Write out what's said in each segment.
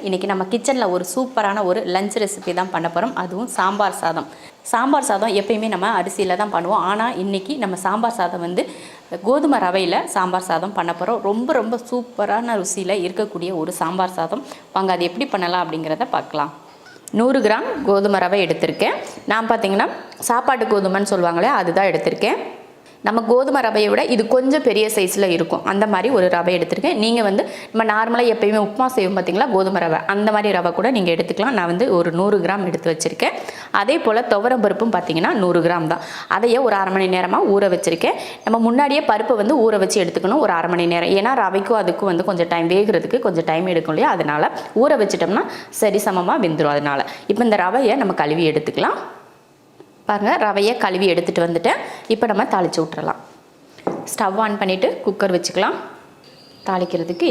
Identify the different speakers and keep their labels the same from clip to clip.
Speaker 1: இன்றைக்கி நம்ம கிச்சனில் ஒரு சூப்பரான ஒரு லஞ்ச் ரெசிபி தான் பண்ண போகிறோம். அதுவும் சாம்பார் சாதம். சாம்பார் சாதம் எப்பயுமே நம்ம அரிசியில் தான் பண்ணுவோம். ஆனால் இன்றைக்கி நம்ம சாம்பார் சாதம் வந்து கோதுமை ரவையில் சாம்பார் சாதம் பண்ண போகிறோம். ரொம்ப ரொம்ப சூப்பரான ருசியில் இருக்கக்கூடிய ஒரு சாம்பார் சாதம். வாங்க அது எப்படி பண்ணலாம் அப்படிங்கிறத பார்க்கலாம். 100 கிராம் கோதுமை ரவை எடுத்திருக்கேன். நான் பார்த்திங்கன்னா சாப்பாட்டு கோதுமைன்னு சொல்லுவாங்களே அதுதான் எடுத்திருக்கேன். நம்ம கோதுமை ரவையை விட இது கொஞ்சம் பெரிய சைஸில் இருக்கும். அந்த மாதிரி ஒரு ரவை எடுத்திருக்கேன். நீங்கள் வந்து நம்ம நார்மலாக எப்பயுமே உப்புமா செய்வோம் பார்த்திங்களா, கோதுமை ரவை அந்த மாதிரி ரவை கூட நீங்கள் எடுத்துக்கலாம். நான் வந்து ஒரு 100 கிராம் எடுத்து வச்சுருக்கேன். அதே போல் துவரம் பருப்பும் பார்த்திங்கன்னா 100 கிராம் தான். அதையே ஒரு அரை மணி நேரமாக ஊற வச்சுருக்கேன். நம்ம முன்னாடியே பருப்பை வந்து ஊற வச்சு எடுத்துக்கணும் ஒரு அரை மணி நேரம். ஏன்னா ரவைக்கும் அதுக்கும் வந்து கொஞ்சம் டைம் வேகிறதுக்கு கொஞ்சம் டைம் எடுக்கும் இல்லையா, அதனால் ஊற வச்சிட்டோம்னா சரி சமமாக வெந்துடும். அதனால் இப்போ இந்த ரவையை நம்ம கழுவி எடுத்துக்கலாம். பாருங்கள், ரவையை கழுவி எடுத்துகிட்டு வந்துட்டேன். இப்போ நம்ம தாளித்து விட்டுறலாம். ஸ்டவ் ஆன் பண்ணிவிட்டு குக்கர் வச்சுக்கலாம். தாளிக்கிறதுக்கு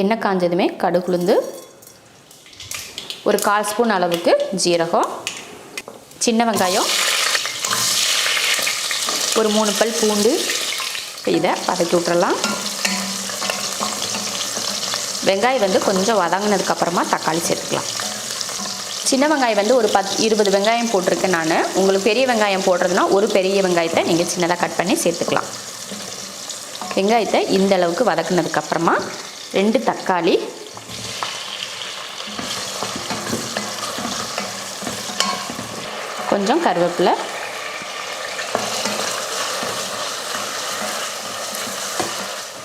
Speaker 1: எண்ணெய் காஞ்சதுமே கடுகு உளுந்து, ஒரு 1/4 ஸ்பூன் அளவுக்கு ஜீரகம், சின்ன வெங்காயம், ஒரு 3 பல் பூண்டு, இதை வதக்கி விட்டுறலாம். வெங்காயம் வந்து கொஞ்சம் வதங்கினதுக்கப்புறமா தக்காளி சேர்த்துக்கலாம். சின்ன வெங்காயம் வந்து ஒரு 10-20 வெங்காயம் போட்டிருக்கேன் நான். உங்களுக்கு பெரிய வெங்காயம் போடுறதுனா ஒரு பெரிய வெங்காயத்தை நீங்கள் சின்னதாக கட் பண்ணி சேர்த்துக்கலாம். வெங்காயத்தை இந்த அளவுக்கு வதக்குனதுக்கப்புறமா 2 தக்காளி, கொஞ்சம் கருவேப்பிலை,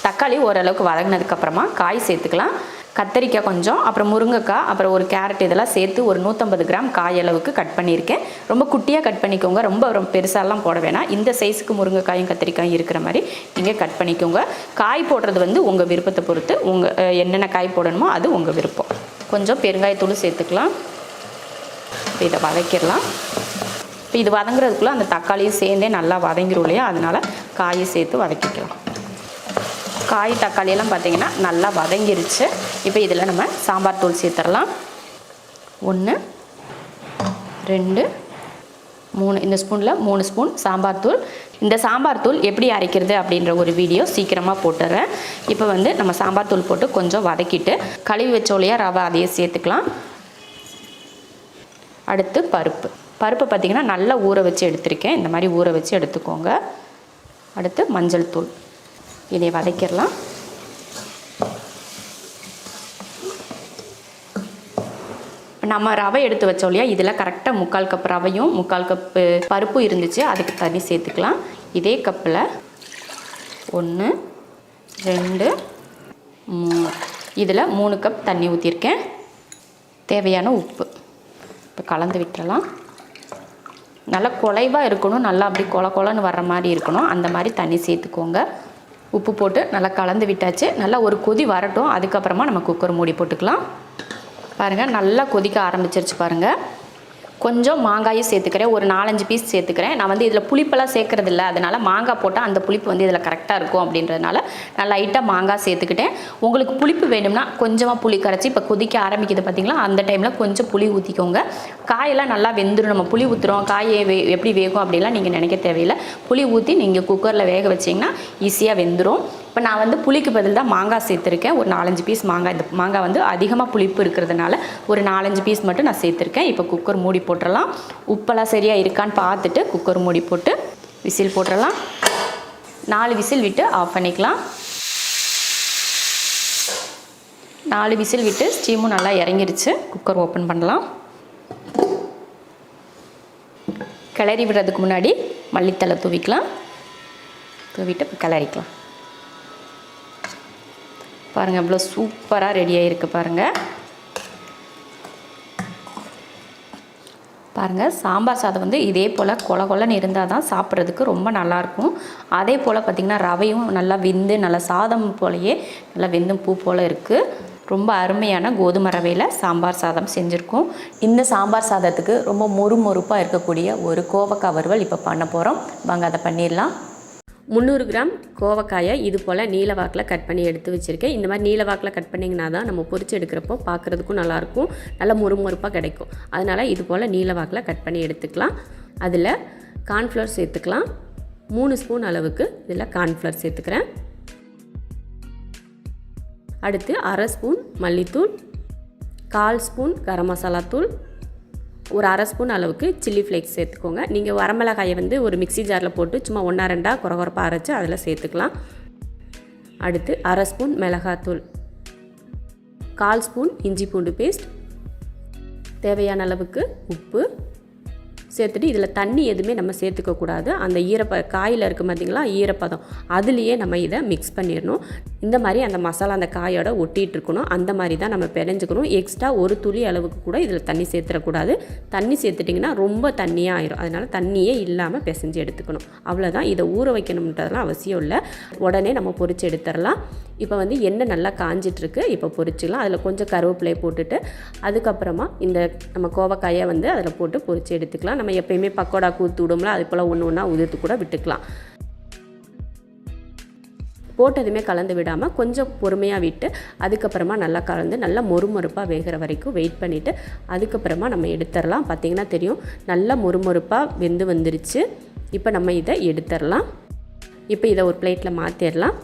Speaker 1: தக்காளி ஓரளவுக்கு வதங்கினதுக்கப்புறமா காய் சேர்த்துக்கலாம். கத்தரிக்காய் கொஞ்சம், அப்புறம் முருங்கைக்காய், அப்புறம் ஒரு கேரட், இதெல்லாம் சேர்த்து ஒரு 150 கிராம் காய் அளவுக்கு கட் பண்ணியிருக்கேன். ரொம்ப குட்டியாக கட் பண்ணிக்கோங்க, ரொம்ப பெருசாலாம் போட வேணாம். இந்த சைஸுக்கு முருங்கைக்காயும் கத்திரிக்காயும் இருக்கிற மாதிரி நீங்கள் கட் பண்ணிக்கோங்க. காய் போடுறது வந்து உங்கள் விருப்பத்தை பொறுத்து, என்னென்ன காய் போடணுமோ அது உங்கள் விருப்பம். கொஞ்சம் பெருங்காயத்தூள் சேர்த்துக்கலாம். இப்போ இதை வதக்கிடலாம். இப்போ இது வதங்குறதுக்குள்ளே அந்த தக்காளியும் சேர்ந்தே நல்லா வதங்கிடும் இல்லையா, அதனால் காயை சேர்த்து வதக்கிக்கலாம். காய் தக்காளியெல்லாம் பார்த்திங்கன்னா நல்லா வதங்கிருச்சு. இப்போ இதில் நம்ம சாம்பார் தூள் சேர்த்துடலாம். 1 2 3, இந்த ஸ்பூனில் 3 ஸ்பூன் சாம்பார் தூள். இந்த சாம்பார் தூள் எப்படி அரைக்கிறது அப்படின்ற ஒரு வீடியோ சீக்கிரமாக போட்டுடுறேன். இப்போ வந்து நம்ம சாம்பார் தூள் போட்டு கொஞ்சம் வதக்கிட்டு கழுவி வச்சோலையா ரவை அதையே சேர்த்துக்கலாம். அடுத்து பருப்பு பார்த்திங்கன்னா நல்லா ஊற வச்சு எடுத்திருக்கேன். இந்த மாதிரி ஊற வச்சு எடுத்துக்கோங்க. அடுத்து மஞ்சள் தூள், இதை வதக்கிடலாம். நம்ம ரவை எடுத்து வச்சோம் இல்லையா, இதில் கரெக்டாக 3/4 கப் ரவையும் 3/4 கப்பு பருப்பும் இருந்துச்சு. அதுக்கு தண்ணி சேர்த்துக்கலாம். இதே கப்பில் 1 2 3, இதில் 3 கப் தண்ணி ஊற்றிருக்கேன். தேவையான உப்பு இப்போ கலந்து விட்டுறலாம். நல்லா குலைவாக இருக்கணும், நல்லா அப்படி கொலன்னு வர்ற மாதிரி இருக்கணும். அந்த மாதிரி தண்ணி சேர்த்துக்கோங்க. உப்பு போட்டு நல்லா கலந்து விட்டாச்சு. நல்லா ஒரு கொதி வரட்டும். அதுக்கப்புறமா நம்ம குக்கர் மூடி போட்டுக்கலாம். பாருங்கள், நல்லா கொதிக்க ஆரம்பிச்சிருச்சு பாருங்கள். கொஞ்சம் மாங்காயும் சேர்த்துக்கிறேன். ஒரு 4-5 பீஸ் சேர்த்துக்கிறேன். நான் வந்து இதில் புளிப்பெல்லாம் சேர்க்குறதில்ல, அதனால் மாங்காய் போட்டால் அந்த புளிப்பு வந்து இதில் கரெக்டாக இருக்கும் அப்படின்றதுனால நான் லைட்டாக மாங்காய் சேர்த்துக்கிட்டேன். உங்களுக்கு புளிப்பு வேணும்னா கொஞ்சமாக புளி கரைச்சி, இப்போ கொதிக்க ஆரம்பிக்குது பார்த்திங்களா, அந்த டைமில் கொஞ்சம் புளி ஊற்றிக்கோங்க. காயெல்லாம் நல்லா வெந்துடும். நம்ம புளி ஊற்றுறோம், காயை எப்படி வேகும் அப்படிலாம் நீங்கள் நினைக்க தேவையில்லை. புளி ஊற்றி நீங்கள் குக்கரில் வேக வச்சிங்கன்னா ஈஸியாக வெந்துடும். இப்போ நான் வந்து புளிக்கு பதில் தான் மாங்காய் சேர்த்துருக்கேன். ஒரு 4-5 பீஸ் மாங்காய். இந்த மாங்காய் வந்து அதிகமாக புளிப்பு இருக்கிறதுனால ஒரு 4-5 பீஸ் மட்டும் நான் சேர்த்துருக்கேன். இப்போ குக்கர் மூடி போட்டுடலாம். உப்பெல்லாம் சரியாக இருக்கான்னு பார்த்துட்டு குக்கர் மூடி போட்டு விசில் போட்டுடலாம். 4 விசில் விட்டு ஆஃப் பண்ணிக்கலாம். 4 விசில் விட்டு ஸ்டீமும் நல்லா இறங்கிருச்சு. குக்கர் ஓப்பன் பண்ணலாம். கிளறி விடுறதுக்கு முன்னாடி மல்லித்தலை தூவிக்கலாம். தூவிட்டு கிளறிக்கலாம். பாருங்கள், எவ்வளோ சூப்பராக ரெடியாக இருக்குது பாருங்கள். பாருங்கள், சாம்பார் சாதம் வந்து இதே போல் கொலன்னு இருந்தால் தான் சாப்பிட்றதுக்கு ரொம்ப நல்லாயிருக்கும். அதே போல் பார்த்திங்கன்னா ரவையும் நல்லா வெந்து நல்லா சாதம் போலையே நல்லா வெந்தும் பூ போல் இருக்குது. ரொம்ப அருமையான கோதுமை ரவையில் சாம்பார் சாதம் செஞ்சுருக்கோம். இந்த சாம்பார் சாதத்துக்கு ரொம்ப மொறுமொறுப்பாக இருக்கக்கூடிய ஒரு கோவக்காய் வறுவல் இப்போ பண்ண போகிறோம். வாங்க அதை பண்ணிடலாம். 300 கிராம் கோவக்காயை இது போல் நீல வாக்கில் கட் பண்ணி எடுத்து வச்சுருக்கேன். இந்த மாதிரி நீல வாக்கில் கட் பண்ணிங்கன்னா தான் நம்ம பொரிச்சு எடுக்கிறப்போ பார்க்குறதுக்கும் நல்லாயிருக்கும், நல்லா முறுமுறுப்பாக கிடைக்கும். அதனால் இது போல் நீல வாக்கில் கட் பண்ணி எடுத்துக்கலாம். அதில் கார்ன்ஃப்ளவர் சேர்த்துக்கலாம். 3 ஸ்பூன் அளவுக்கு இதில் கார்ன்ஃப்ளவர் சேர்த்துக்கிறேன்.
Speaker 2: அடுத்து 1/2 ஸ்பூன் மல்லித்தூள், 1/4 ஸ்பூன் கரம் மசாலா தூள், ஒரு 1/2 ஸ்பூன் அளவுக்கு சில்லி ஃப்ளேக்ஸ் சேர்த்துக்கோங்க. நீங்கள் வரமிளகாயை வந்து ஒரு மிக்ஸி ஜாரில் போட்டு சும்மா 1-2 கொரகொரப்பாக அரைச்சி அதில் சேர்த்துக்கலாம். அடுத்து 1/2 ஸ்பூன் மிளகாத்தூள், 1/4 ஸ்பூன் இஞ்சி பூண்டு பேஸ்ட், தேவையான அளவுக்கு உப்பு சேர்த்துட்டு இதில் தண்ணி எதுவுமே நம்ம சேர்த்துக்கக்கூடாது. அந்த காயில் இருக்குது பார்த்திங்களா ஈரப்பதம், அதுலேயே நம்ம இதை மிக்ஸ் பண்ணிடணும். இந்த மாதிரி அந்த மசாலா அந்த காயோட ஒட்டிகிட்டு இருக்கணும். அந்த மாதிரி தான் நம்ம பிணைஞ்சிக்கணும். எக்ஸ்ட்ரா ஒரு துளி அளவுக்கு கூட இதில் தண்ணி சேர்த்துடக்கூடாது. தண்ணி சேர்த்துட்டிங்கன்னா ரொம்ப தண்ணியாக ஆயிரும். அதனால் தண்ணியே இல்லாமல் பிசைஞ்சு எடுத்துக்கணும். அவ்வளோதான். இதை ஊற வைக்கணுன்றதெல்லாம் அவசியம் இல்லை. உடனே நம்ம பொரிச்சு எடுத்துடலாம். இப்போ வந்து எண்ணெய் நல்லா காஞ்சிட்ருக்கு. இப்போ பொரிச்சிக்கலாம். அதில் கொஞ்சம் கருவேப்பிலையை போட்டுட்டு அதுக்கப்புறமா இந்த நம்ம கோவக்காயை வந்து அதில் போட்டு பொரிச்சு எடுத்துக்கலாம். நம்ம எப்பயுமே பக்கோடா ஊற்றி விடும்ல, அது போல் ஒன்று ஒன்றா உதிர்த்து கூட விட்டுக்கலாம். போட்டதுமே கலந்து விடாமல் கொஞ்சம் பொறுமையாக விட்டு அதுக்கப்புறமா நல்லா கலந்து நல்லா மொறுமொறுப்பாக வேகிற வரைக்கும் வெயிட் பண்ணிவிட்டு அதுக்கப்புறமா நம்ம எடுத்துடலாம். பார்த்திங்கன்னா தெரியும் நல்லா மொறுமொறுப்பாக வெந்து வந்துருச்சு. இப்போ நம்ம இதை எடுத்துடலாம். இப்போ இதை ஒரு பிளேட்டில் மாற்றிடலாம்.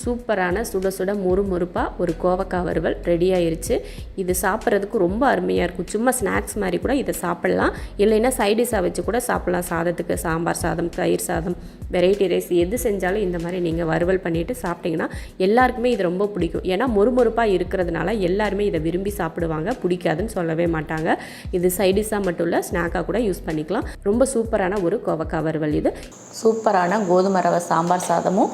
Speaker 2: சூப்பரான சுட சுட மொறுமொறுப்பாக ஒரு கோவக்காய் வறுவல் ரெடி ஆயிருச்சு. இது சாப்பிட்றதுக்கு ரொம்ப அருமையாக இருக்கும். சும்மா ஸ்நாக்ஸ் மாதிரி கூட இதை சாப்பிட்லாம். இல்லைன்னா சைடிஷாக வச்சு கூட சாப்பிட்லாம். சாதத்துக்கு சாம்பார் சாதம், தயிர் சாதம், வெரைட்டி ரைஸ் எது செஞ்சாலும் இந்த மாதிரி நீங்கள் வறுவல் பண்ணிவிட்டு சாப்பிட்டிங்கன்னா எல்லாருக்குமே இது ரொம்ப பிடிக்கும். ஏன்னா மொறுமொறுப்பாக இருக்கிறதுனால எல்லாருமே இதை விரும்பி சாப்பிடுவாங்க. பிடிக்காதுன்னு சொல்லவே மாட்டாங்க. இது சைடிஷாக மட்டும் இல்லை, ஸ்நாக்காக கூட யூஸ் பண்ணிக்கலாம். ரொம்ப சூப்பரான ஒரு கோவக்காய் வறுவல் இது.
Speaker 1: சூப்பரான கோதுமை ரவை சாம்பார் சாதமும்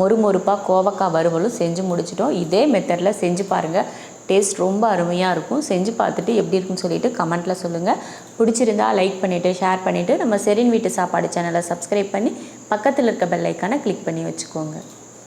Speaker 1: மொறுமொறுப்பாக கோவக்காய் வறுவலும் செஞ்சு முடிச்சிட்டோம். இதே மெத்தடில் செஞ்சு பாருங்கள். டேஸ்ட் ரொம்ப அருமையாக இருக்கும். செஞ்சு பார்த்துட்டு எப்படி இருக்குன்னு சொல்லிட்டு கமெண்ட்டில் சொல்லுங்கள். பிடிச்சிருந்தா லைக் பண்ணிவிட்டு ஷேர் பண்ணிவிட்டு நம்ம ஷெரின் வீட்டு சாப்பாடு சேனலை சப்ஸ்கிரைப் பண்ணி பக்கத்தில் இருக்க பெல் ஐக்கானை கிளிக் பண்ணி வச்சுக்கோங்க.